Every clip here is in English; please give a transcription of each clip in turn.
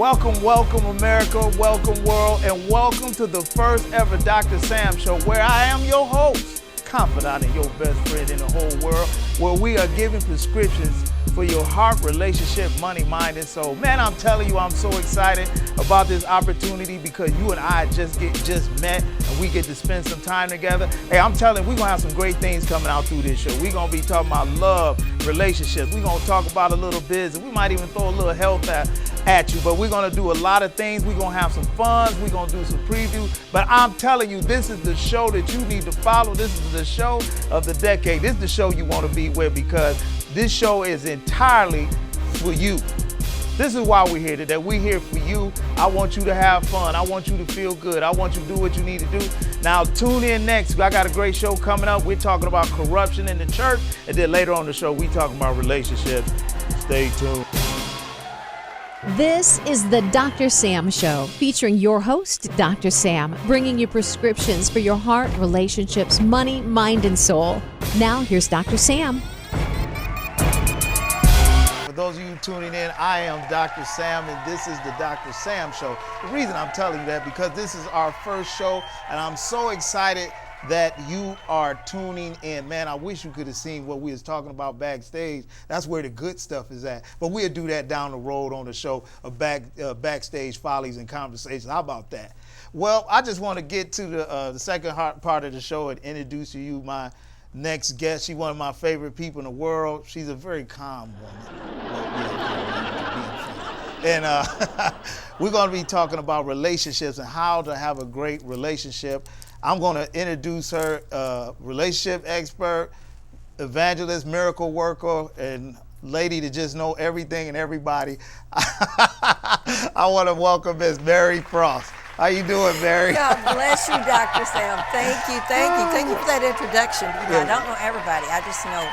Welcome, welcome America, welcome world, and welcome to the first ever Dr. Sam Show, where I am your host, confidant and your best friend in the whole world, where we are giving prescriptions for your heart, relationship, money, mind, and soul. Man, I'm telling you, I'm so excited about this opportunity because you and I just met and we get to spend some time together. Hey, I'm telling you, we're gonna have some great things coming out through this show. We're gonna be talking about love, relationships. We're gonna talk about a little business. We might even throw a little health at you, but we're gonna do a lot of things. We're gonna have some fun. We're gonna do some preview. But I'm telling you, this is the show that you need to follow. This is the show of the decade. This is the show you wanna be with because this show is entirely for you. This is why we're here today. We're here for you. I want you to have fun. I want you to feel good. I want you to do what you need to do. Now tune in next. I got a great show coming up. We're talking about corruption in the church. And then later on the show, we talking about relationships. Stay tuned. This is the Dr. Sam Show, featuring your host, Dr. Sam, bringing you prescriptions for your heart, relationships, money, mind, and soul. Now here's Dr. Sam. For those of you tuning in, I am Dr. Sam, and this is the Dr. Sam Show. The reason I'm telling you that because this is our first show, and I'm so excited that you are tuning in. Man, I wish you could have seen what we was talking about backstage. That's where the good stuff is at. But we'll do that down the road on the show of backstage follies and conversations. How about that? Well, I just want to get to the second part of the show and introduce you my next guest. She's one of my favorite people in the world. She's a very calm woman. And we're going to be talking about relationships and how to have a great relationship. I'm going to introduce her, relationship expert, evangelist, miracle worker, and lady to just know everything and everybody. I want to welcome Miss Mary Frost. How you doing, Mary? God bless you, Dr. Sam. Thank you for that introduction. I don't know everybody. I just know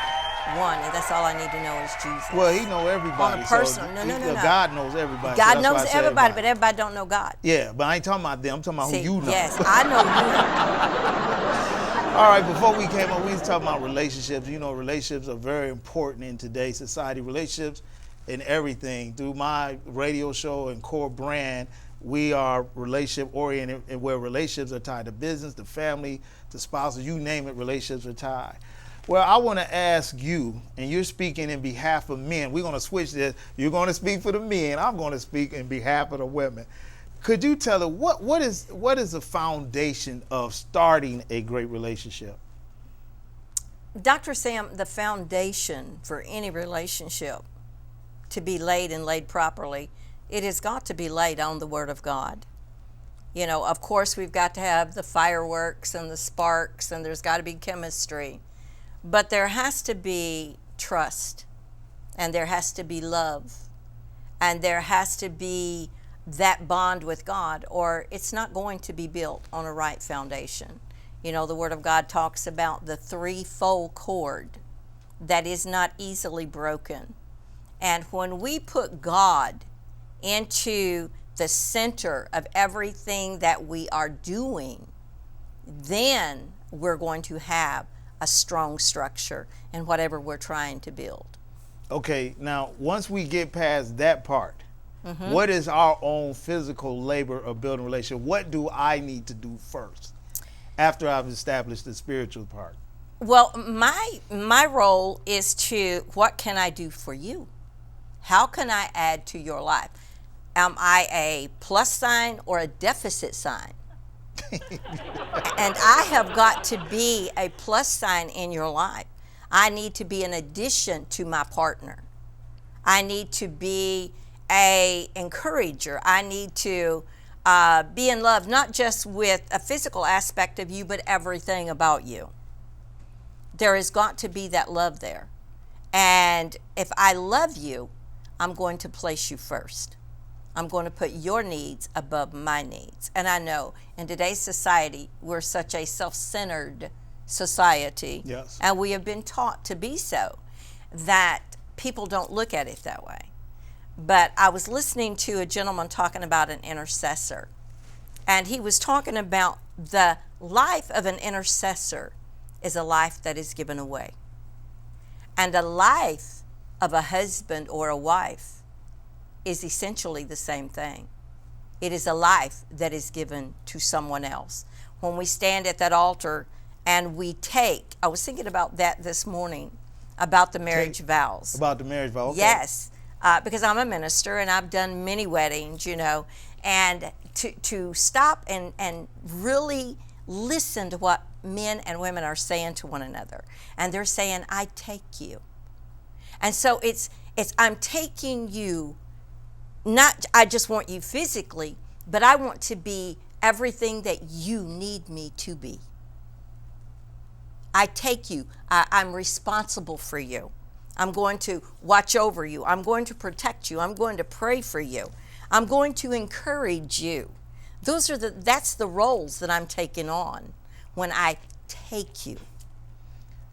one, and that's all I need to know is Jesus. Well, he know everybody. On a personal, so no. God knows everybody. God so knows everybody, but everybody don't know God. Yeah, but I ain't talking about them. I'm talking about who you know. Yes, I know you. All right, before we came up, we was talking about relationships. You know, relationships are very important in today's society. Relationships in everything. Through my radio show and core brand, we are relationship oriented, and where relationships are tied to business, to family, to spouses, you name it, relationships are tied. Well, I want to ask you, and you're speaking in behalf of men. We're going to switch this. You're going to speak for the men. I'm going to speak in behalf of the women. Could you tell us what is the foundation of starting a great relationship? Dr. Sam, the foundation for any relationship to be laid and laid properly, it has got to be laid on the Word of God. You know, of course, we've got to have the fireworks and the sparks, and there's got to be chemistry. But there has to be trust, and there has to be love, and there has to be that bond with God, or it's not going to be built on a right foundation. You know, the Word of God talks about the threefold cord that is not easily broken. And when we put God into the center of everything that we are doing, then we're going to have a strong structure in whatever we're trying to build. Okay, now once we get past that part, what is our own physical labor of building a relationship? What do I need to do first after I've established the spiritual part? Well, my role is to, what can I do for you? How can I add to your life? Am I a plus sign or a deficit sign? And I have got to be a plus sign in your life. I need to be an addition to my partner. I need to be a encourager. I need to be in love, not just with a physical aspect of you, but everything about you. There has got to be that love there. And if I love you, I'm going to place you first. I'm going to put your needs above my needs. And I know in today's society, we're such a self-centered society. Yes. And we have been taught to be so, that people don't look at it that way. But I was listening to a gentleman talking about an intercessor. And he was talking about the life of an intercessor is a life that is given away. And a life of a husband or a wife is essentially the same thing. It is a life that is given to someone else. When we stand at that altar and we take, I was thinking about that this morning, about the marriage vows. About the marriage vow. Okay. Yes, because I'm a minister and I've done many weddings, and to stop and really listen to what men and women are saying to one another. And they're saying, I take you. And so it's I'm taking you, not I just want you physically, but I want to be everything that you need me to be. I take you. I'm responsible for you. I'm going to watch over you. I'm going to protect you. I'm going to pray for you. I'm going to encourage you. That's the roles that I'm taking on when I take you.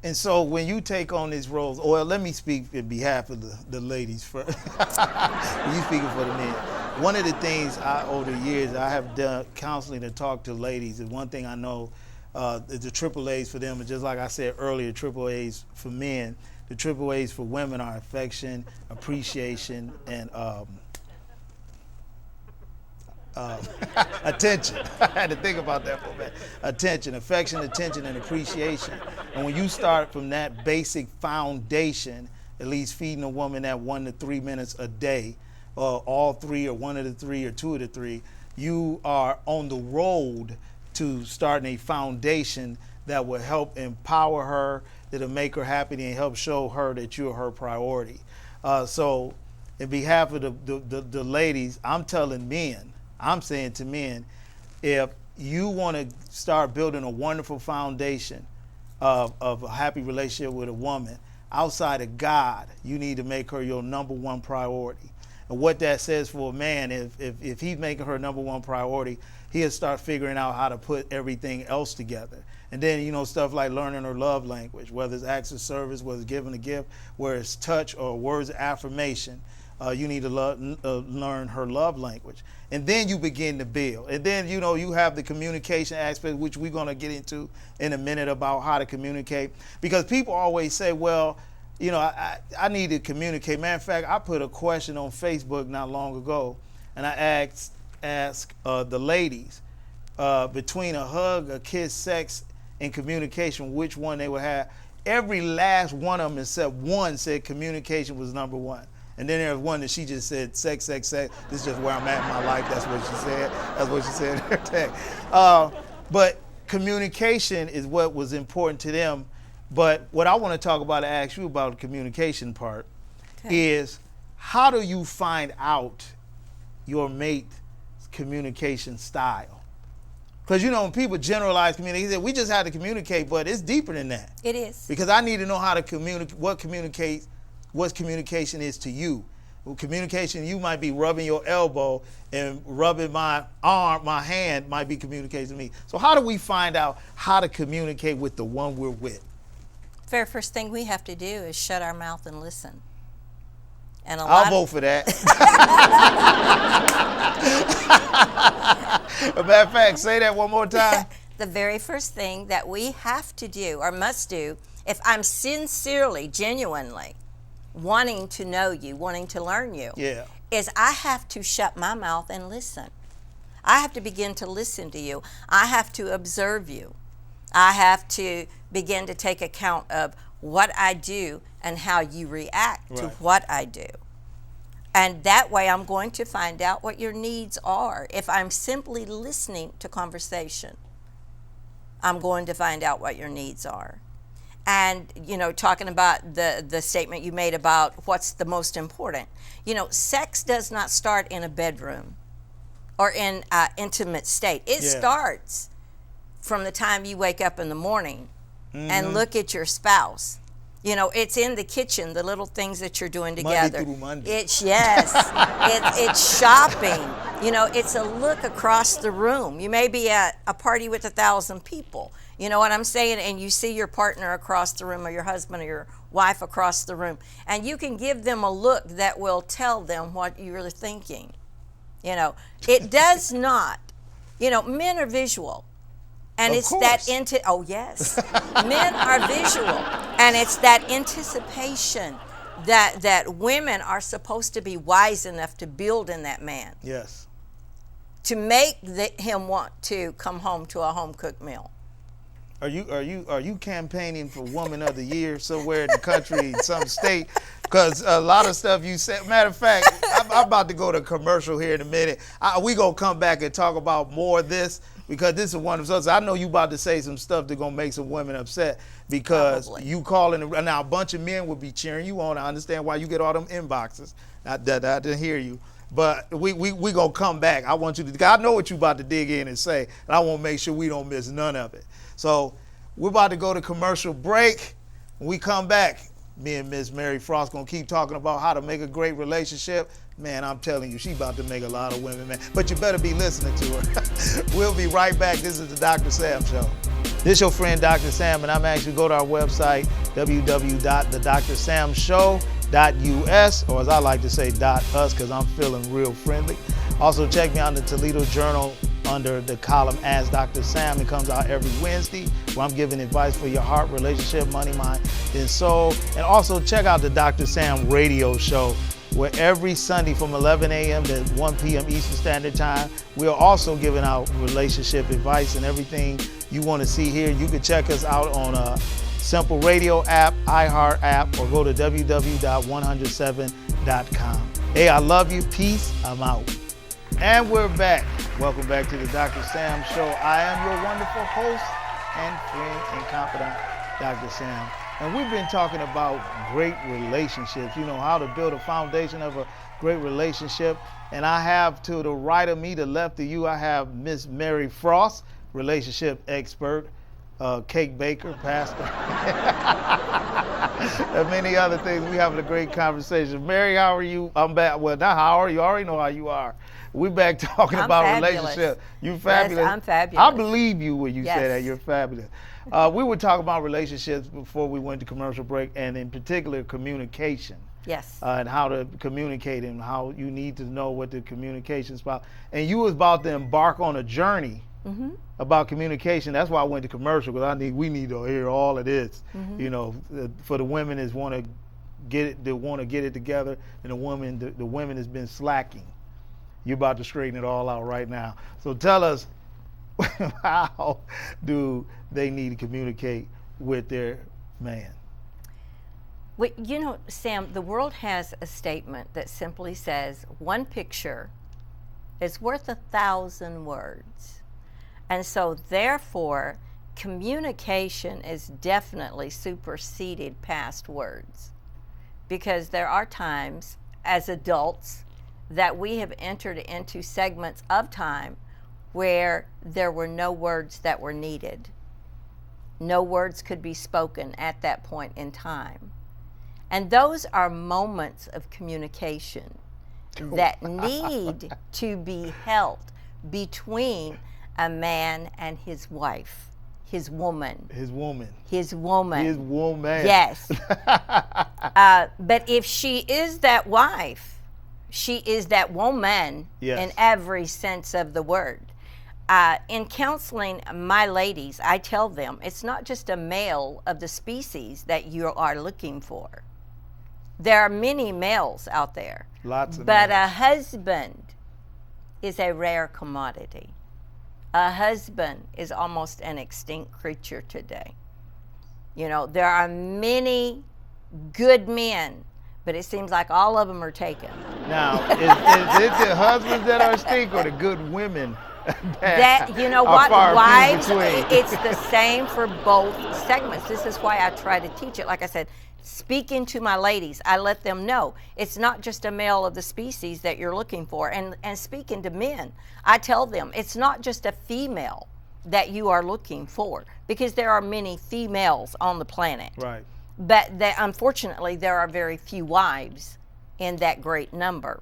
And so when you take on these roles, or let me speak on behalf of the ladies first. You speaking for the men. One of the things over the years I have done counseling to talk to ladies, and one thing I know the triple A's for them, and just like I said earlier, triple A's for men, the triple A's for women are affection, appreciation, and attention. I had to think about that for a minute. Attention, affection, attention, and appreciation. And when you start from that basic foundation, at least feeding a woman that 1 to 3 minutes a day, all three, or one of the three, or two of the three, you are on the road to starting a foundation that will help empower her, that'll make her happy, and help show her that you're her priority. So, in behalf of the ladies, I'm saying to men, if you want to start building a wonderful foundation of a happy relationship with a woman, outside of God, you need to make her your number one priority. And what that says for a man, if he's making her number one priority, he'll start figuring out how to put everything else together. And then, stuff like learning her love language, whether it's acts of service, whether it's giving a gift, whether it's touch or words of affirmation. You need to learn her love language. And then you begin to build. And then, you have the communication aspect, which we're going to get into in a minute, about how to communicate. Because people always say, well, I need to communicate. Matter of fact, I put a question on Facebook not long ago, and I asked the ladies, between a hug, a kiss, sex, and communication, which one they would have. Every last one of them except one said communication was number one. And then there was one that she just said, sex, sex, sex. This is just where I'm at in my life. That's what she said. That's what she said in her text. But communication is what was important to them. But what I want to talk about and ask you about the communication part is, how do you find out your mate's communication style? Because, when people generalize communication, we just have to communicate, but it's deeper than that. It is. Because I need to know how to communicate, what communication is to you. Communication, you might be rubbing your elbow, and rubbing my arm, my hand might be communicating to me. So how do we find out how to communicate with the one we're with? Very first thing we have to do is shut our mouth and listen. And I'll vote for that. As a matter of fact, say that one more time. The very first thing that we have to do, or must do, if I'm sincerely, genuinely wanting to know you, wanting to learn you, is I have to shut my mouth and listen. I have to begin to listen to you. I have to observe you. I have to begin to take account of what I do and how you react to what I do. And that way I'm going to find out what your needs are. If I'm simply listening to conversation, I'm going to find out what your needs are. And, talking about the statement you made about what's the most important. Sex does not start in a bedroom or in an intimate state. It starts from the time you wake up in the morning and look at your spouse. It's in the kitchen, the little things that you're doing together. Monday through Monday. It's shopping. It's a look across the room. You may be at a party with 1,000 people. You know what I'm saying? And you see your partner across the room, or your husband or your wife across the room. And you can give them a look that will tell them what you're thinking. It does not. Men are visual. And of it's course. that men are visual, and it's that anticipation that women are supposed to be wise enough to build in that man. Yes. To make him want to come home to a home cooked meal. Are you campaigning for Woman of the Year somewhere in the country, in some state? Because a lot of stuff you said. Matter of fact, I'm about to go to commercial here in a minute. We gonna come back and talk about more of this, because this is one of those. I know you about to say some stuff that's gonna make some women upset, because Probably. you calling now a bunch of men will be cheering you on. I understand why you get all them inboxes. I didn't hear you. But we gonna come back. I want you to. I know what you about to dig in and say, and I want to make sure we don't miss none of it. So we're about to go to commercial break. When we come back, me and Miss Mary Frost gonna keep talking about how to make a great relationship. Man, I'm telling you, she about to make a lot of women mad. But you better be listening to her. We'll be right back. This is the Dr. Sam Show. This is your friend Dr. Sam, and I'm actually go to our website, www.thedrsamshow.us, or as I like to say, .us, because I'm feeling real friendly. Also, check me out in the Toledo Journal under the column Ask Dr. Sam. It comes out every Wednesday, where I'm giving advice for your heart, relationship, money, mind, and soul. And also check out the Dr. Sam radio show, where every Sunday from 11 a.m. to 1 p.m. Eastern Standard Time, we are also giving out relationship advice and everything you want to see here. You can check us out on a Simple Radio app, iHeart app, or go to www.107.com. Hey, I love you. Peace. I'm out. And we're back. Welcome back to the Dr. Sam Show. I am your wonderful host and friend and confidant, Dr. Sam. And we've been talking about great relationships, how to build a foundation of a great relationship. And I have to the right of me, the left of you, I have Miss Mary Frost, relationship expert, cake baker, pastor, and many other things. We having a great conversation. Mary, how are you? I'm back. Well, not how are you? I already know how you are. We're back talking about relationships. You fabulous. Yes, I'm fabulous. I believe you when you Yes. say that. You're fabulous. We were talking about relationships before we went to commercial break, and in particular communication. Yes. And how to communicate, and how you need to know what the communication is about. And you was about to embark on a journey about communication. That's why I went to commercial, because we need to hear all of this. For the women that want to get it together, and the women has been slacking. You're about to straighten it all out right now. So tell us, how do they need to communicate with their man? Well, Sam, the world has a statement that simply says, one picture is worth 1,000 words. And so therefore, communication is definitely superseded past words. Because there are times as adults that we have entered into segments of time where there were no words that were needed. No words could be spoken at that point in time. And those are moments of communication that need to be held between a man and his wife, his woman. His woman. His woman. His woman. Yes. But if she is that wife, she is that woman in every sense of the word. In counseling my ladies, I tell them it's not just a male of the species that you are looking for. There are many males out there. Lots of But males. a husband is a rare commodity. A husband is almost an extinct creature today. There are many good men, but it seems like all of them are taken. Now, is it the husbands that are extinct, or the good women That are far wives, between? it's the same for both segments. This is why I try to teach it. Like I said, speaking to my ladies, I let them know it's not just a male of the species that you're looking for. And speaking to men, I tell them it's not just a female that you are looking for, because there are many females on the planet. Right. But unfortunately, there are very few wives in that great number.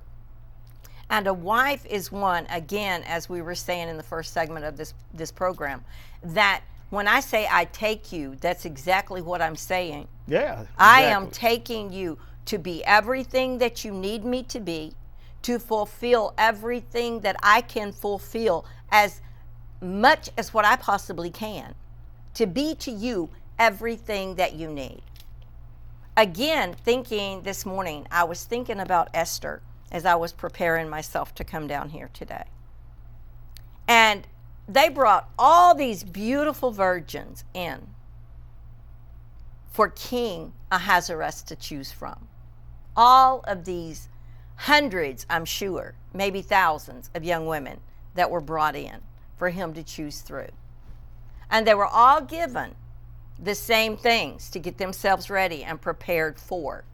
And a wife is one, again, as we were saying in the first segment of this program, that when I say I take you, that's exactly what I'm saying. Yeah. Exactly. I am taking you to be everything that you need me to be, to fulfill everything that I can fulfill as much as what I possibly can, to be to you everything that you need. again, thinking this morning, I was thinking about Esther as I was preparing myself to come down here today. And they brought all these beautiful virgins in for King Ahasuerus to choose from. All of these hundreds, I'm sure, maybe thousands of young women that were brought in for him to choose through. And they were all given the same things to get themselves ready and prepared for.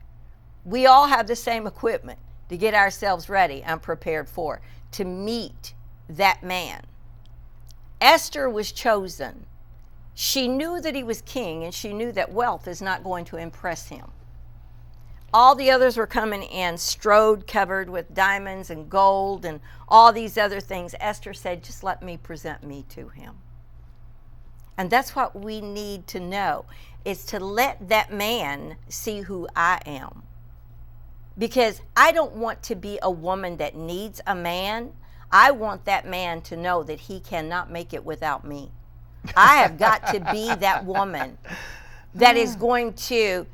We all have the same equipment to get ourselves ready and prepared for, to meet that man. Esther was chosen. She knew that he was king, and she knew that wealth is not going to impress him. All the others were coming in, strode, covered with diamonds and gold and all these other things. Esther said, just let me present me to him. And that's what we need to know, is to let that man see who I am. Because I don't want to be a woman that needs a man. I want that man to know that he cannot make it without me. I have got to be that woman that is going to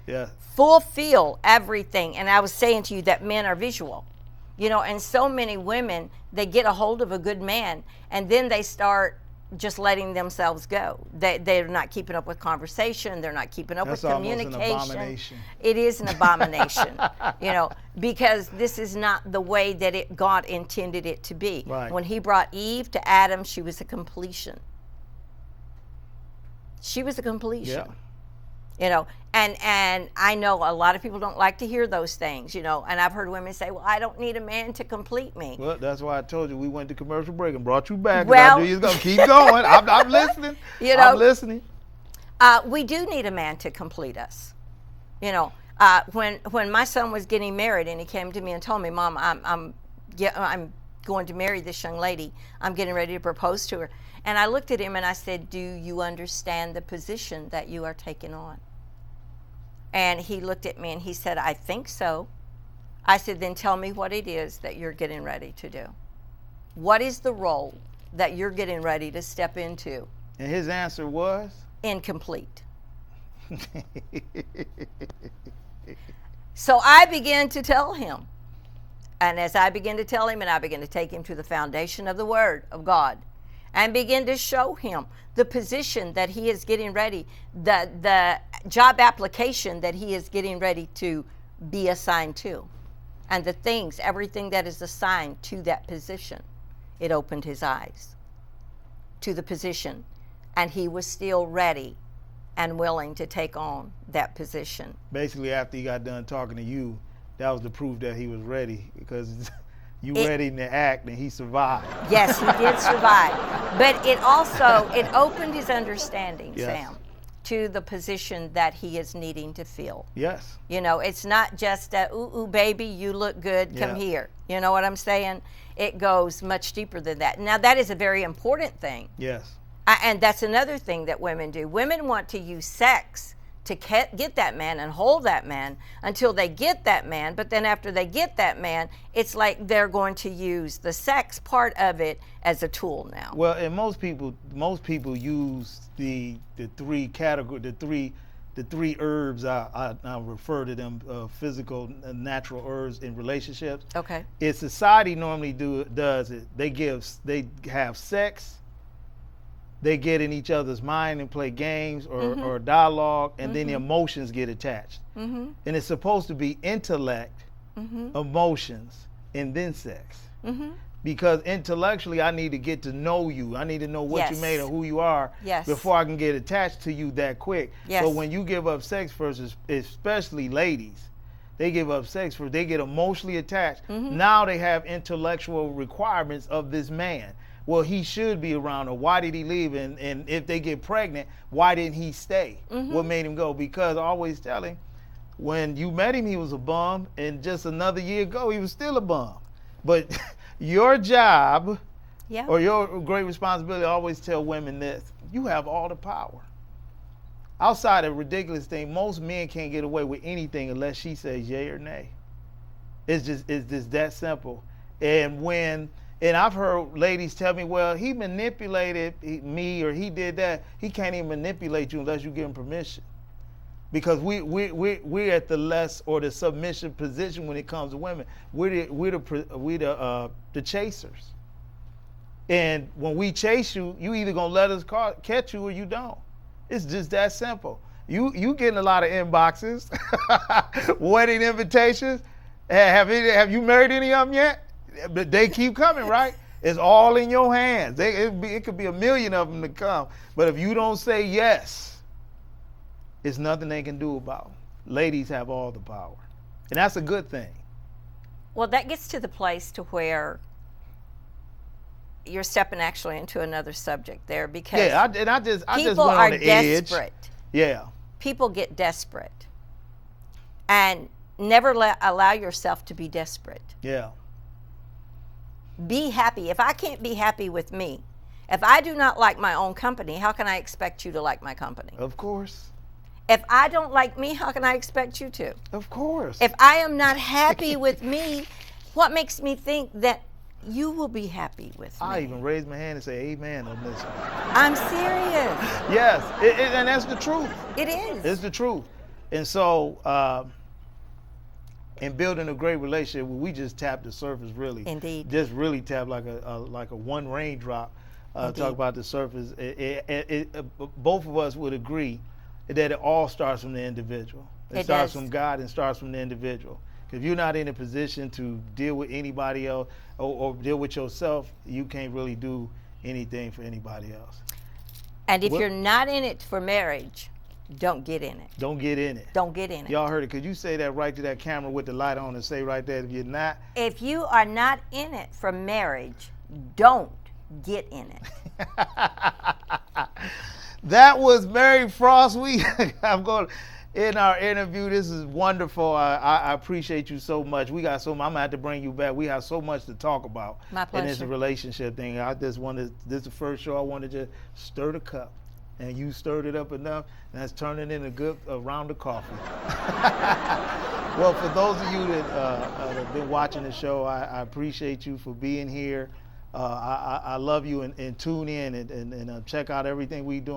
fulfill everything. And I was saying to you that men are visual. You know, and so many women, they get a hold of a good man, and then they start just letting themselves go. They're not keeping up with conversation. They're not keeping up with communication. That's almost an abomination. It is an abomination, you know, because this is not the way that God intended it to be. Right. When he brought Eve to Adam, she was a completion. She was a completion. Yeah. You know, and I know a lot of people don't like to hear those things, you know, and I've heard women say, well, I don't need a man to complete me. Well, that's why I told you we went to commercial break and brought you back. Well, I knew you was going to keep going. I'm listening. You know, I'm listening. We do need a man to complete us. You know, when my son was getting married and he came to me and told me, Mom, I'm going to marry this young lady. I'm getting ready to propose to her. And I looked at him and I said, do you understand the position that you are taking on? And he looked at me and he said, I think so. I said, then tell me what it is that you're getting ready to do. What is the role that you're getting ready to step into? And his answer was? Incomplete. So I began to tell him. And as I began to tell him, and I began to take him to the foundation of the Word of God, and begin to show him the position that he is getting ready, the job application that he is getting ready to be assigned to, and the things, everything that is assigned to that position. It opened his eyes to the position, and he was still ready and willing to take on that position. Basically, after he got done talking to you, that was the proof that he was ready, because you ready to act, and he survived. Yes, he did survive. But it also, it opened his understanding, Sam, to the position that he is needing to fill. Yes. You know, it's not just a, ooh, baby, you look good, come here. You know what I'm saying? It goes much deeper than that. Now, that is a very important thing. Yes. And that's another thing that women do. Women want to use sex to get that man and hold that man until they get that man. But then after they get that man, it's like they're going to use the sex part of it as a tool now. Well, and most people use the three category, the three herbs. I refer to them, physical, natural herbs in relationships. Okay. If society normally does it, they have sex. They get in each other's mind and play games or dialogue, and then the emotions get attached. And it's supposed to be intellect, emotions, and then sex. Because intellectually, I need to get to know you. I need to know what you made and who you are before I can get attached to you that quick. So when you give up sex first, especially ladies, they give up sex first. They get emotionally attached. Now they have intellectual requirements of this man. Well, he should be around her. Why did he leave? And if they get pregnant, why didn't he stay? What made him go? Because I always tell him, when you met him, he was a bum, and just another year ago, he was still a bum. But your job or your great responsibility, I always tell women this: you have all the power. Outside of ridiculous thing, most men can't get away with anything unless she says yay or nay. It's just that simple. And I've heard ladies tell me, well, he manipulated me, or he did that. He can't even manipulate you unless you give him permission. because we're at the less or the submission position when it comes to women. We're the chasers. And when we chase you, you either gonna let us catch you or you don't. It's just that simple. You getting a lot of inboxes, wedding invitations. Have you married any of them yet? But they keep coming, right? It's all in your hands. It could be a million of them to come. But if you don't say yes, it's nothing they can do about it. Ladies have all the power, and that's a good thing. Well, that gets to the place to where you're stepping actually into another subject there, because I just people went are on the edge. desperate. Yeah. People get desperate, and never allow yourself to be desperate. Yeah. Be happy. If I can't be happy with me, if I do not like my own company, how can I expect you to like my company? Of course. If I don't like me, how can I expect you to? Of course. If I am not happy with me, what makes me think that you will be happy with me? I even raise my hand and say amen on this one. I'm serious. Yes, and that's the truth. It is. It's the truth. And so, in building a great relationship, we just tap the surface, really. Indeed. Just really tap like a one raindrop. Talk about the surface. Both of us would agree that it all starts from the individual. It starts from God and starts from the individual. If you're not in a position to deal with anybody else or deal with yourself, you can't really do anything for anybody else. And if you're not in it for marriage, don't get in it. Don't get in it. Don't get in it. Y'all heard it. Could you say that right to that camera with the light on and say right there, if you're not? If you are not in it for marriage, don't get in it. That was Mary Frost. I'm going in our interview. This is wonderful. I appreciate you so much. I'm gonna have to bring you back. We have so much to talk about. My pleasure. In this relationship thing. This is the first show I wanted to stir the cup. And you stirred it up enough, and that's turning into a good round of coffee. Well, for those of you that have been watching the show, I appreciate you for being here. I love you, and tune in and check out everything we're doing.